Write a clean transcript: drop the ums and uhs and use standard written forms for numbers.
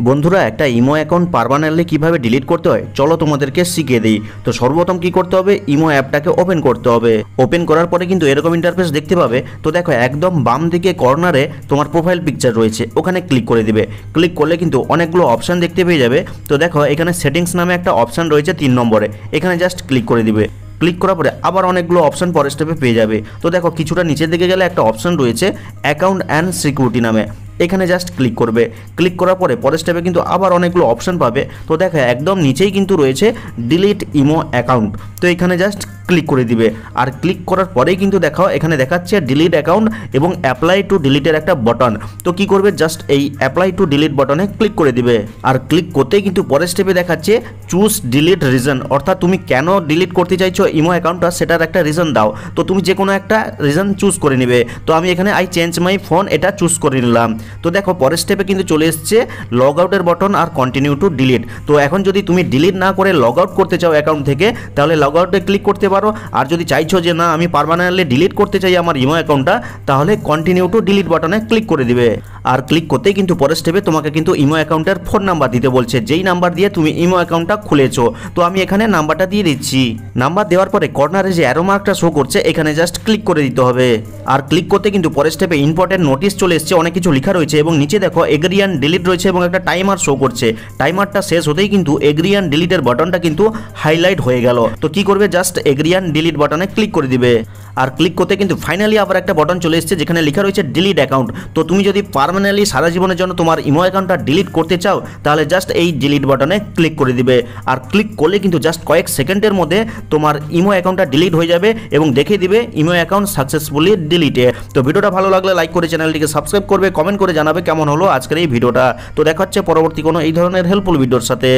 বন্ধুরা একটা imo account permanently কিভাবে ডিলিট করতে হয় চলো তোমাদেরকে শিখিয়ে দিই। তো সর্বপ্রথম কি করতে হবে, ইমো অ্যাপটাকে ওপেন করতে হবে। ওপেন করার পরে কিন্তু এরকম ইন্টারফেস দেখতে পাবে। তো দেখো একদম বাম দিকে কর্নারে তোমার প্রোফাইল পিকচার রয়েছে, ওখানে ক্লিক করে দিবে। ক্লিক করলে কিন্তু অনেকগুলো অপশান দেখতে পেয়ে যাবে। তো দেখো এখানে সেটিংস নামে একটা অপশান রয়েছে 3 নম্বরে, এখানে জাস্ট ক্লিক করে দিবে। ক্লিক করার পরে আবার অনেকগুলো অপশান পরের স্টেপে পেয়ে যাবে। তো দেখো কিছুটা নিচের দিকে গেলে একটা অপশান রয়েছে অ্যাকাউন্ট অ্যান্ড সিকিউরিটি নামে, এখানে জাস্ট ক্লিক করবে। ক্লিক করার পরে পরের স্টেপে কিন্তু আবার অনেকগুলো অপশান পাবে। তো দেখো একদম নিচেই কিন্তু রয়েছে ডিলিট ইমো অ্যাকাউন্ট, তো এখানে জাস্ট ক্লিক করে দিবে। আর ক্লিক করার পরেই কিন্তু দেখাও এখানে দেখাচ্ছে ডিলিট অ্যাকাউন্ট এবং অ্যাপ্লাই টু ডিলিটের একটা বাটন। তো কি করবে, জাস্ট এই অ্যাপ্লাই টু ডিলিট বাটনে ক্লিক করে দিবে। আর ক্লিক করতেই কিন্তু পরের স্টেপে দেখাচ্ছে চুজ ডিলিট রিজন, অর্থাৎ তুমি কেন ডিলিট করতে চাইছো ইমো অ্যাকাউন্টটা সেটার একটা রিজন দাও। তো তুমি যে কোনো একটা রিজন চুজ করে নিবে। তো আমি এখানে আই চেঞ্জ মাই ফোন এটা চুজ করে নিলাম। তো দেখো পরের স্টেপে কিন্তু চলে এসছে লগ আউটের বাটন আর কন্টিনিউ টু ডিলিট। তো এখন যদি তুমি ডিলিট না করে লগ আউট করতে চাও অ্যাকাউন্ট থেকে, তাহলে লগ আউটে ক্লিক করতে পারো। আর যদি চাইছো যে না আমি পার্মানেন্টলি ডিলিট করতে চাই আমার ইমো অ্যাকাউন্টটা, তাহলে কন্টিনিউ টু ডিলিট বাটনে ক্লিক করে দিবে। আর ক্লিক করতেই কিন্তু পরের স্টেপে তোমাকে কিন্তু ইমো অ্যাকাউন্টের ফোন নাম্বার দিতে বলছে, যেই নাম্বার দিয়ে তুমি ইমো অ্যাকাউন্টটা খুলেছো। তো আমি এখানে নাম্বারটা দিয়ে দিচ্ছি। নাম্বার দেওয়ার পরে কর্নারে যে অ্যারো মার্কটা শো করছে এখানে জাস্ট ক্লিক করে দিতে হবে। আর ক্লিক করতে কিন্তু পরের স্টেপে ইম্পর্টেন্ট নোটিশ চলে এসছে, অনেক কিছু লেখা রয়েছে এবং নিচে দেখো এগ্রি অ্যান্ড ডিলিট রয়েছে এবং একটা টাইমার শো করছে। টাইমারটা শেষ হতেই কিন্তু এগ্রি অ্যান্ড ডিলিটের বাটনটা কিন্তু হাইলাইট হয়ে গেল। তো কি করবে, জাস্ট এগ্রি অ্যান্ড ডিলিট বাটনে ক্লিক করে দিবে। আর ক্লিক করতে কিন্তু ফাইনালি আবার একটা বাটন চলে এসেছে যেখানে লেখা রয়েছে ডিলিট অ্যাকাউন্ট। তো তুমি যদি পার্মানেন্টলি সারা জীবনের জন্য তোমার ইমো অ্যাকাউন্টটা ডিলিট করতে চাও, তাহলে জাস্ট এই ডিলিট বাটনে ক্লিক করে দিবে। আর ক্লিক করলে কিন্তু জাস্ট কয়েক সেকেন্ডের মধ্যে তোমার ইমো অ্যাকাউন্টটা ডিলিট হয়ে যাবে এবং দেখিয়ে দিবে ইমো অ্যাকাউন্ট সাকসেসফুলি ডিলিটে। তো ভিডিওটা ভালো লাগলে লাইক করে চ্যানেলটিকে সাবস্ক্রাইব করবে, কমেন্ট করে জানাবে কেমন হলো আজকের এই ভিডিওটা। তো দেখা হচ্ছে পরবর্তী কোনো এই ধরনের হেল্পফুল ভিডিওর সাথে।